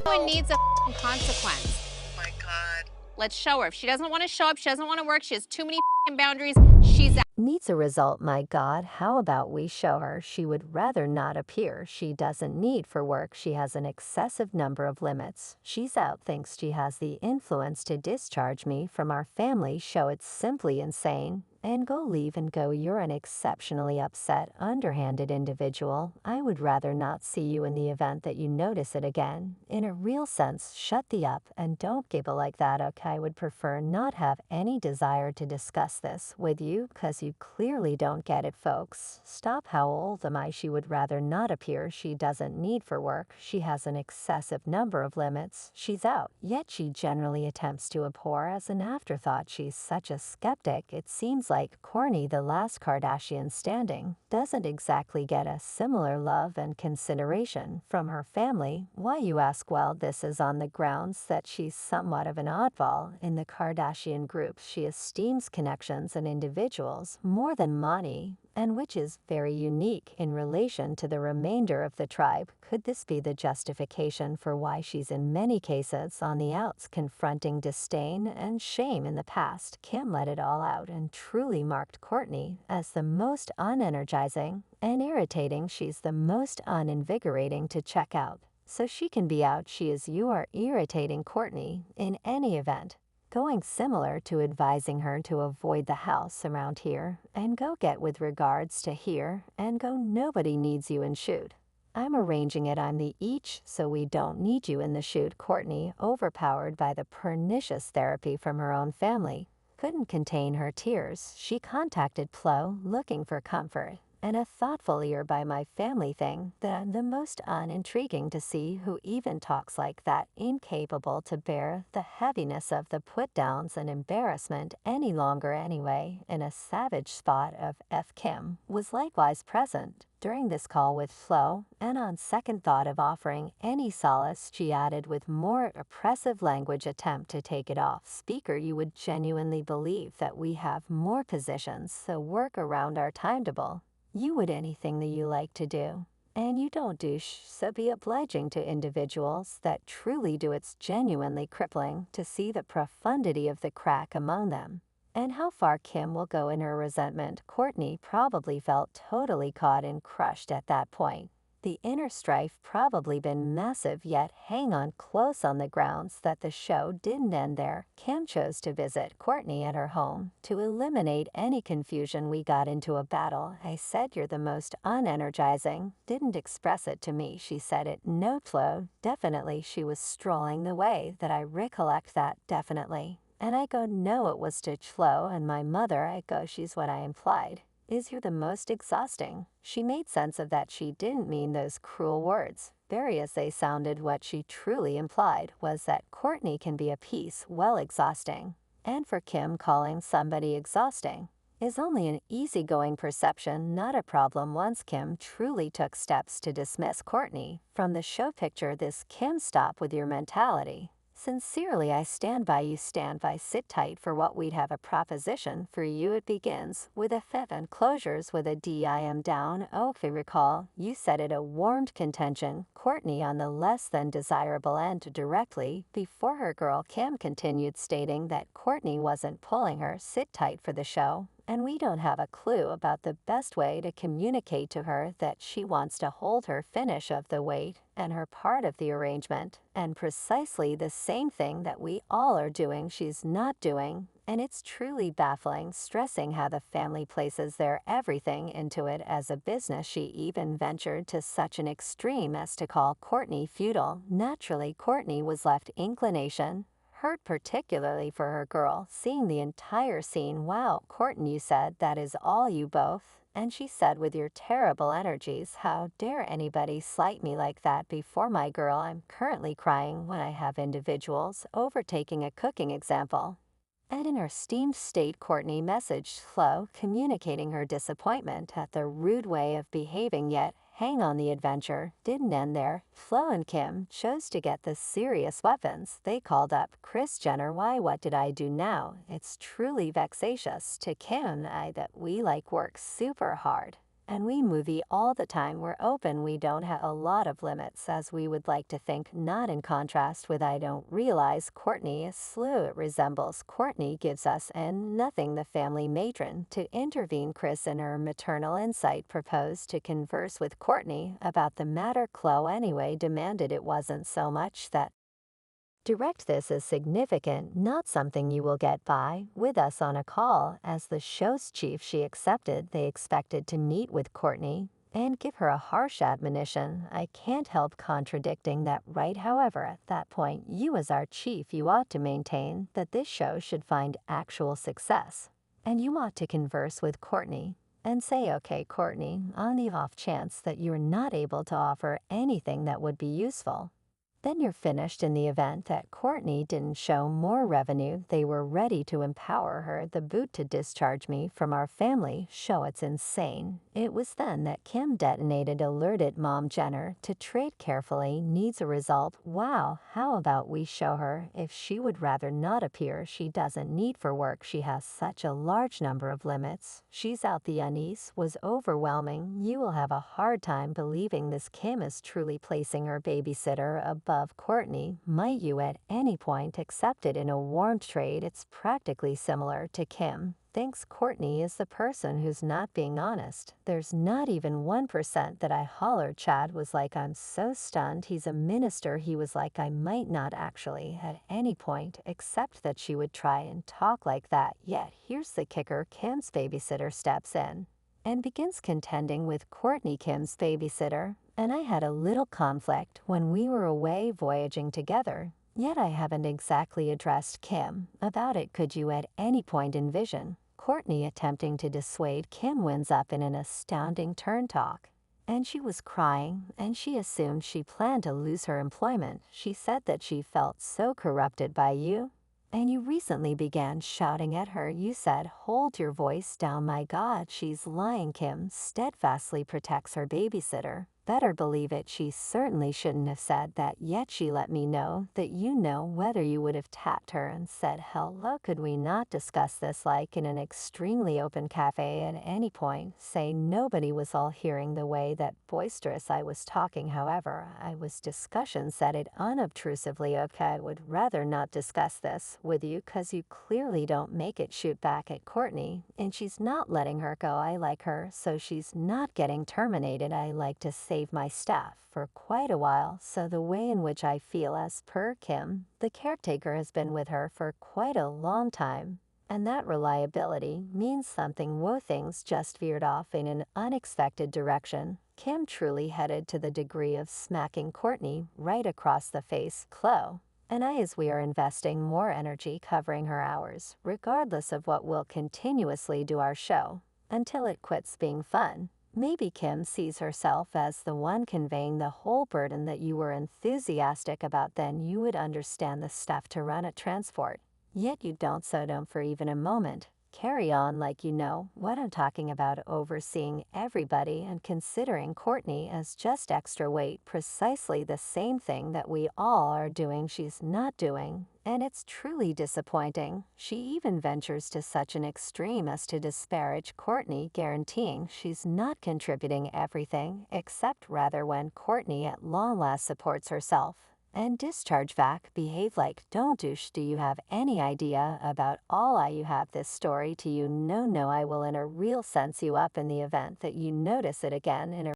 Everyone needs a consequence. Oh my God. Let's show her. If she doesn't want to show up, she doesn't want to work, she has too many boundaries, she's out. Needs a result, my God. How about we show her she would rather not appear? She doesn't need for work. She has an excessive number of limits. She's out, thinks she has the influence to discharge me from our family show. It's simply insane. And go leave and go. You're an exceptionally upset, underhanded individual. I would rather not see you in the event that you notice it again. In a real sense, shut the up and don't giggle like that, okay? I would prefer not have any desire to discuss this with you, 'cause you clearly don't get it, folks. Stop. How old am I? She would rather not appear. She doesn't need for work. She has an excessive number of limits. She's out. Yet she generally attempts to abhor as an afterthought. She's such a skeptic. It seems like Kourtney, the last Kardashian standing, doesn't exactly get a similar love and consideration from her family. Why, you ask? Well, this is on the grounds that she's somewhat of an oddball in the Kardashian group. She esteems connections and individuals more than money, and which is very unique in relation to the remainder of the tribe. Could this be the justification for why she's in many cases on the outs, confronting disdain and shame in the past? Kim let it all out and truly marked Kourtney as the most unenergizing and irritating. She's the most uninvigorating to check out. So she can be out. You are irritating Kourtney in any event. Going similar to advising her to avoid the house around here and go get with regards to here and go. Nobody needs you in shoot. I'm arranging it. I'm the each, so we don't need you in the shoot. Kourtney, overpowered by the pernicious therapy from her own family, couldn't contain her tears. She contacted Flo looking for comfort and a thoughtful ear by my family thing. The most unintriguing to see who even talks like that, incapable to bear the heaviness of the put-downs and embarrassment any longer anyway. In a savage spot of F. Kim was likewise present during this call with Flo, and on second thought of offering any solace, she added with more oppressive language, attempt to take it off speaker. You would genuinely believe that we have more positions, so work around our timetable. You would anything that you like to do. And you don't douche, so be obliging to individuals that truly do. It's genuinely crippling to see the profundity of the crack among them, and how far Kim will go in her resentment. Kourtney probably felt totally caught and crushed at that point. The inner strife probably been massive, yet hang on close on the grounds that the show didn't end there. Kim chose to visit Kourtney at her home to eliminate any confusion. We got into a battle. I said you're the most unenergizing. Didn't express it to me. She said it. No, Flo, definitely. She was strolling the way that I recollect that, definitely. And I go, no, it was to Flo and my mother. I go, she's what I implied. Is you're the most exhausting. She made sense of that. She didn't mean those cruel words. Very as they sounded, what she truly implied was that Kourtney can be a piece well exhausting. And for Kim, calling somebody exhausting is only an easygoing perception, not a problem. Once Kim truly took steps to dismiss Kourtney from the show picture, this Kim, stop with your mentality. Sincerely, I stand by you. Stand by. Sit tight for what we'd have a proposition for you. It begins with a F and closures with a D. I am down. Oh, if you recall, you said it. A warmed contention. Kourtney on the less than desirable end. Directly before her girl Kim continued, stating that Kourtney wasn't pulling her. Sit tight for the show. And we don't have a clue about the best way to communicate to her that she wants to hold her finish of the weight and her part of the arrangement, and precisely the same thing that we all are doing she's not doing. And it's truly baffling, stressing how the family places their everything into it as a business. She even ventured to such an extreme as to call Kourtney feudal. Naturally, Kourtney was left inclination hurt, particularly for her girl, seeing the entire scene. Wow, Kourtney, you said that is all you both? And she said, with your terrible energies, how dare anybody slight me like that before my girl? I'm currently crying when I have individuals overtaking a cooking example. And in her steamed state, Kourtney messaged Flo, communicating her disappointment at the rude way of behaving. Yet hang on, the adventure didn't end there. Flo and Kim chose to get the serious weapons. They called up Kris Jenner. Why, what did I do now? It's truly vexatious to Kim and I that we like work super hard And we movie all the time. We're open. We don't have a lot of limits, as we would like to think. Not in contrast with I don't realize Kourtney is slew. It resembles Kourtney gives us and nothing the family matron to intervene. Kris in her maternal insight proposed to converse with Kourtney about the matter. Chloe anyway demanded it wasn't so much that direct. This is significant, not something you will get by with us on a call. As the show's chief, she accepted. They expected to meet with Kourtney and give her a harsh admonition. I can't help contradicting that, right? However, at that point, you as our chief, you ought to maintain that this show should find actual success. And you ought to converse with Kourtney and say, okay, Kourtney, on the off chance that you're not able to offer anything that would be useful, then you're finished. In the event that Kourtney didn't show more revenue, they were ready to empower her the boot to discharge me from our family show. It's insane. It was then that Kim detonated, alerted Mom Jenner to trade carefully. Needs a result. Wow, how about we show her if she would rather not appear? She doesn't need for work. She has such a large number of limits. She's out. The unease was overwhelming. You will have a hard time believing this. Kim is truly placing her babysitter above Kourtney. Might you at any point accept it in a warm trade? It's practically similar to Kim thinks Kourtney is the person who's not being honest. There's not even 1% that I hollered. Chad was like, I'm so stunned. He's a minister. He was like, I might not actually at any point accept that she would try and talk like that. Yet here's the kicker. Kim's babysitter steps in and begins contending with Kourtney, Kim's babysitter, and I had a little conflict when we were away voyaging together. Yet I haven't exactly addressed Kim about it. Could you at any point envision Kourtney attempting to dissuade Kim? Winds up in an astounding turn talk. And she was crying, and she assumed she planned to lose her employment. She said that she felt so corrupted by you. And you recently began shouting at her. You said, hold your voice down. My God, she's lying. Kim steadfastly protects her babysitter. Better believe it, she certainly shouldn't have said that. Yet she let me know that you know whether you would have tapped her and said, hello, could we not discuss this like in an extremely open cafe at any point? Say nobody was all hearing the way that boisterous I was talking. However, I was discussion said it unobtrusively. Okay, I would rather not discuss this with you cause you clearly don't make it. Shoot back at Kourtney, and she's not letting her go. I like her, so she's not getting terminated. I like to save my staff for quite a while, so the way in which I feel, as per Kim, the caretaker has been with her for quite a long time, and that reliability means something. Whoa, things just veered off in an unexpected direction. Kim truly headed to the degree of smacking Kourtney right across the face. Chloe and I, as we are investing more energy covering her hours, regardless of what, will continuously do our show until it quits being fun. Maybe Kim sees herself as the one conveying the whole burden that you were enthusiastic about. Then you would understand the stuff to run a transport. Yet you don't, so don't for even a moment carry on like you know what I'm talking about. Overseeing everybody and considering Kourtney as just extra weight, precisely the same thing that we all are doing, she's not doing. And it's truly disappointing. She even ventures to such an extreme as to disparage Kourtney, guaranteeing she's not contributing everything, except rather when Kourtney at long last supports herself and discharge back. Behave like don't douche. Do you have any idea about all I you have this story to you? No, I will in a real sense you up in the event that you notice it again in a